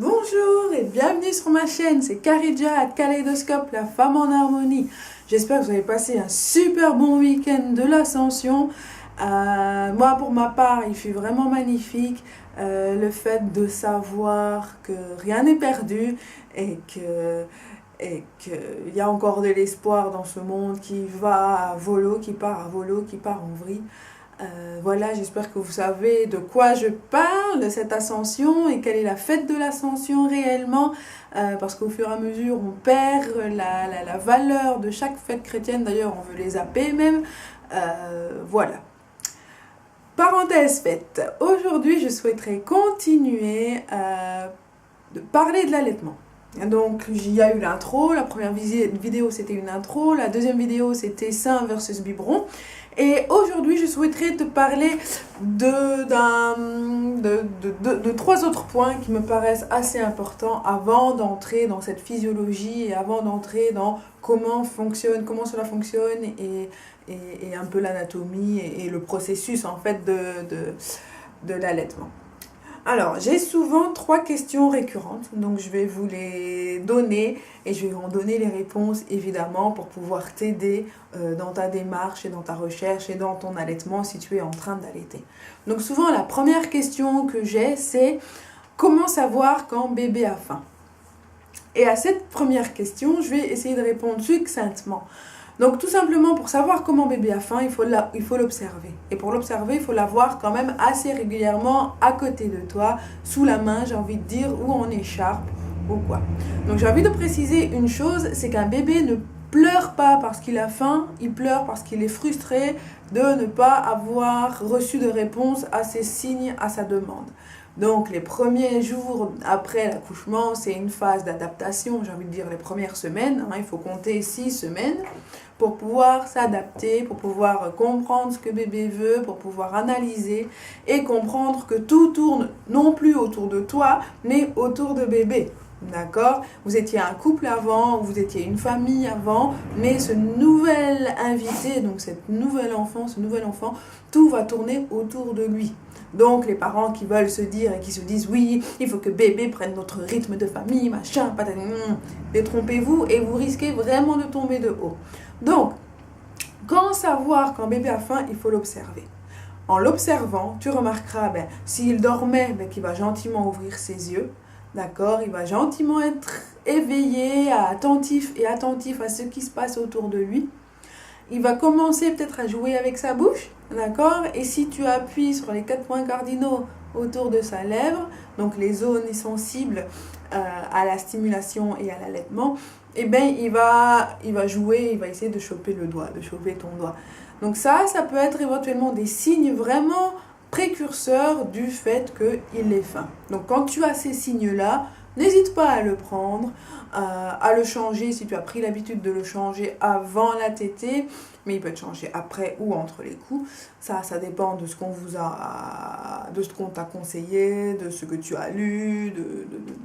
Bonjour et bienvenue sur ma chaîne, c'est Karidja Kaleidoscope, la femme en harmonie. J'espère que vous avez passé un super bon week-end de l'Ascension. Moi pour ma part, il fut vraiment magnifique. Le fait de savoir que rien n'est perdu et qu'il y a encore de l'espoir dans ce monde qui va à volo, qui part à volo, qui part en vrille. Voilà, j'espère que vous savez de quoi je parle, de cette ascension et quelle est la fête de l'ascension réellement, parce qu'au fur et à mesure on perd la valeur de chaque fête chrétienne, d'ailleurs on veut les zapper même, voilà. Parenthèse faite, aujourd'hui je souhaiterais continuer de parler de l'allaitement. Donc il y a eu l'intro, la première vidéo c'était une intro, la deuxième vidéo c'était sein versus biberon. Et aujourd'hui, je souhaiterais te parler de trois autres points qui me paraissent assez importants avant d'entrer dans cette physiologie et avant d'entrer dans comment cela fonctionne et un peu l'anatomie et le processus en fait de l'allaitement. Alors, j'ai souvent trois questions récurrentes, donc je vais vous les donner et je vais vous en donner les réponses évidemment pour pouvoir t'aider dans ta démarche et dans ta recherche et dans ton allaitement si tu es en train d'allaiter. Donc souvent la première question que j'ai c'est comment savoir quand bébé a faim? Et à cette première question, je vais essayer de répondre succinctement. Donc tout simplement pour savoir comment bébé a faim, il faut l'observer. Et pour l'observer, il faut l'avoir quand même assez régulièrement à côté de toi, sous la main, j'ai envie de dire, ou en écharpe, ou quoi. Donc j'ai envie de préciser une chose, c'est qu'un bébé ne pleure pas parce qu'il a faim, il pleure parce qu'il est frustré de ne pas avoir reçu de réponse à ses signes, à sa demande. Donc les premiers jours après l'accouchement, c'est une phase d'adaptation, j'ai envie de dire les premières semaines, il faut compter 6 semaines pour pouvoir s'adapter, pour pouvoir comprendre ce que bébé veut, pour pouvoir analyser et comprendre que tout tourne non plus autour de toi, mais autour de bébé. D'accord? Vous étiez un couple avant, vous étiez une famille avant, mais ce nouvel invité, donc ce nouvel enfant, tout va tourner autour de lui. Donc les parents qui veulent se dire et qui se disent oui, il faut que bébé prenne notre rythme de famille, machin, patati, détrompez-vous et vous risquez vraiment de tomber de haut. Donc, quand savoir quand bébé a faim, il faut l'observer. En l'observant, tu remarqueras, s'il dormait, qu'il va gentiment ouvrir ses yeux, d'accord? Il va gentiment être éveillé, attentif à ce qui se passe autour de lui. Il va commencer peut-être à jouer avec sa bouche, d'accord? Et si tu appuies sur les 4 points cardinaux autour de sa lèvre, donc les zones sensibles à la stimulation et à l'allaitement, il va jouer, il va essayer de choper le doigt, de choper ton doigt. Donc ça peut être éventuellement des signes vraiment précurseurs du fait qu'il est faim. Donc quand tu as ces signes-là, n'hésite pas à le prendre, à le changer si tu as pris l'habitude de le changer avant la tétée, mais il peut être changé après ou entre les coups. Ça dépend de ce qu'on t'a conseillé, de ce que tu as lu,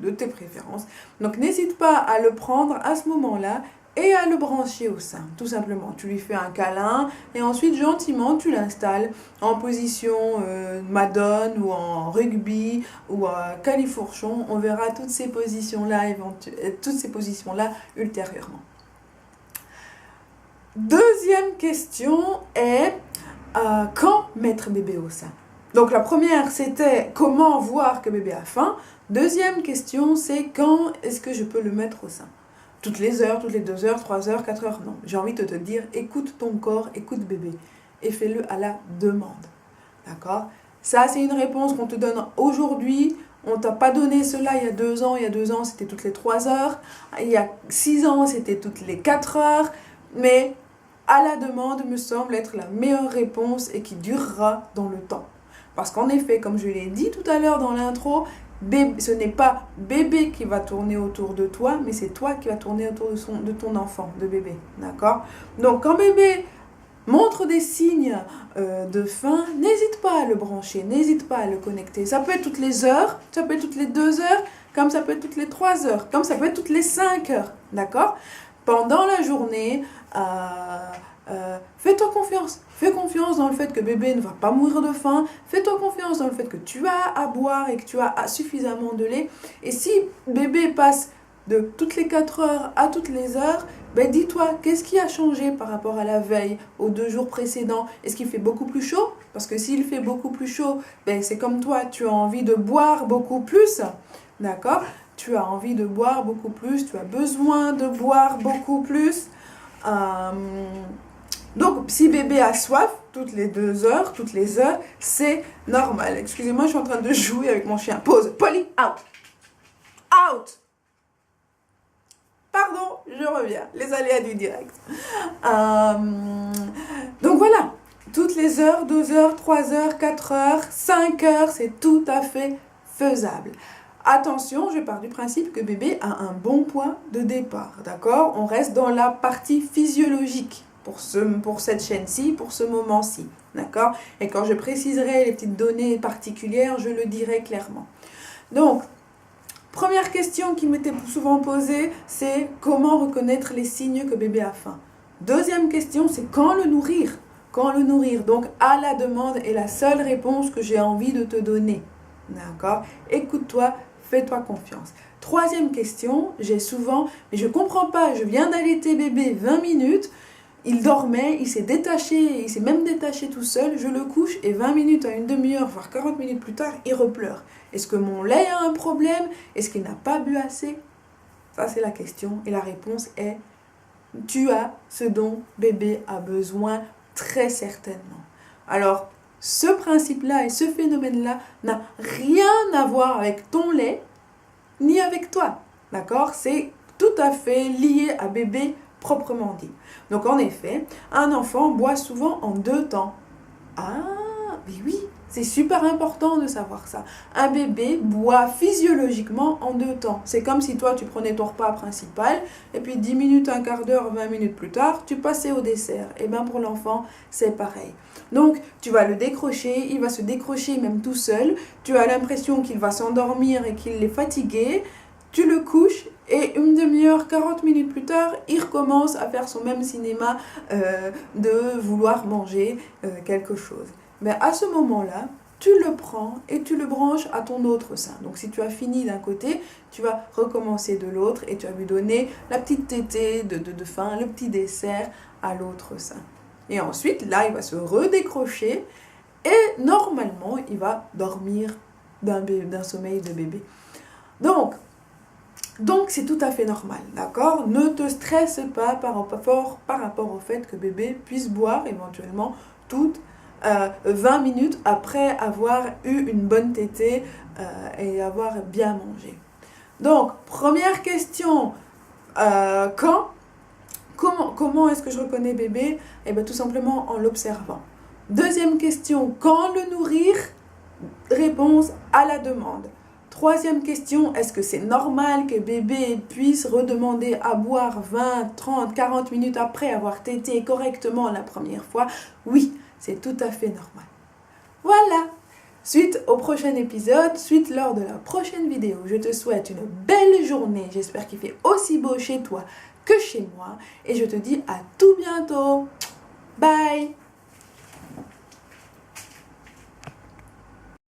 de tes préférences. Donc n'hésite pas à le prendre à ce moment-là et à le brancher au sein, tout simplement. Tu lui fais un câlin et ensuite gentiment tu l'installes en position madone ou en rugby ou califourchon. On verra toutes ces positions-là ultérieurement. Deuxième question est quand mettre bébé au sein? Donc la première c'était comment voir que bébé a faim. Deuxième question c'est quand est-ce que je peux le mettre au sein? Toutes les heures, toutes les 2 heures, 3 heures, 4 heures, non. J'ai envie de te dire, écoute ton corps, écoute bébé. Et fais-le à la demande. D'accord? Ça, c'est une réponse qu'on te donne aujourd'hui. On ne t'a pas donné cela il y a 2 ans. Il y a 2 ans, c'était toutes les 3 heures. Il y a 6 ans, c'était toutes les 4 heures. Mais à la demande me semble être la meilleure réponse et qui durera dans le temps. Parce qu'en effet, comme je l'ai dit tout à l'heure dans l'intro, ce n'est pas bébé qui va tourner autour de toi, mais c'est toi qui vas tourner autour de ton enfant, de bébé, d'accord? Donc quand bébé montre des signes de faim, n'hésite pas à le brancher, n'hésite pas à le connecter. Ça peut être toutes les heures, ça peut être toutes les 2 heures, comme ça peut être toutes les 3 heures, comme ça peut être toutes les 5 heures, d'accord? Pendant la journée, Fais-toi confiance. Fais confiance dans le fait que bébé ne va pas mourir de faim. Fais-toi confiance dans le fait que tu as à boire et que tu as suffisamment de lait. Et si bébé passe de toutes les 4 heures à toutes les heures, ben dis-toi, qu'est-ce qui a changé par rapport à la veille, aux 2 jours précédents? Est-ce qu'il fait beaucoup plus chaud? Parce que s'il fait beaucoup plus chaud, ben c'est comme toi, tu as envie de boire beaucoup plus. D'accord? Tu as envie de boire beaucoup plus, tu as besoin de boire beaucoup plus. Donc, si bébé a soif, toutes les 2 heures, toutes les heures, c'est normal. Excusez-moi, je suis en train de jouer avec mon chien. Pause. Polly, out. Out. Pardon, je reviens. Les aléas du direct. Donc voilà. Toutes les heures, 2 heures, 3 heures, 4 heures, 5 heures, c'est tout à fait faisable. Attention, je pars du principe que bébé a un bon point de départ, d'accord? On reste dans la partie physiologique pour cette chaîne-ci, pour ce moment-ci, d'accord? Et quand je préciserai les petites données particulières, je le dirai clairement. Donc, première question qui m'était souvent posée, c'est comment reconnaître les signes que bébé a faim? Deuxième question, c'est quand le nourrir? Quand le nourrir? Donc, à la demande est la seule réponse que j'ai envie de te donner, d'accord? Écoute-toi. Fais-toi confiance. Troisième question, j'ai souvent, mais je ne comprends pas, je viens d'allaiter bébé 20 minutes, il dormait, il s'est détaché, il s'est même détaché tout seul, je le couche et 20 minutes à une demi-heure, voire 40 minutes plus tard, il repleure. Est-ce que mon lait a un problème? Est-ce qu'il n'a pas bu assez? Ça, c'est la question. Et la réponse est, tu as ce dont bébé a besoin très certainement. Alors, ce principe-là et ce phénomène-là n'a rien à voir avec ton lait, ni avec toi. D'accord? C'est tout à fait lié à bébé proprement dit. Donc en effet, un enfant boit souvent en 2 temps. Ah, mais oui, c'est super important de savoir ça. Un bébé boit physiologiquement en 2 temps. C'est comme si toi, tu prenais ton repas principal, et puis 10 minutes, un quart d'heure, 20 minutes plus tard, tu passais au dessert. Et bien pour l'enfant, c'est pareil. Donc, tu vas le décrocher, il va se décrocher même tout seul. Tu as l'impression qu'il va s'endormir et qu'il est fatigué. Tu le couches et une demi-heure, 40 minutes plus tard, il recommence à faire son même cinéma de vouloir manger quelque chose. Mais à ce moment-là, tu le prends et tu le branches à ton autre sein. Donc si tu as fini d'un côté, tu vas recommencer de l'autre et tu vas lui donner la petite tétée de faim, le petit dessert à l'autre sein. Et ensuite, là, il va se redécrocher et normalement, il va dormir d'un sommeil de bébé. Donc, c'est tout à fait normal, d'accord? Ne te stresse pas par rapport au fait que bébé puisse boire éventuellement toutes 20 minutes après avoir eu une bonne tétée et avoir bien mangé. Donc, première question, comment est-ce que je reconnais bébé? Eh bien, tout simplement en l'observant. Deuxième question, quand le nourrir? Réponse à la demande. Troisième question, est-ce que c'est normal que bébé puisse redemander à boire 20, 30, 40 minutes après avoir tété correctement la première fois? Oui, c'est tout à fait normal. Voilà. Suite au prochain épisode, suite lors de la prochaine vidéo. Je te souhaite une belle journée. J'espère qu'il fait aussi beau chez toi que chez moi. Et je te dis à tout bientôt. Bye.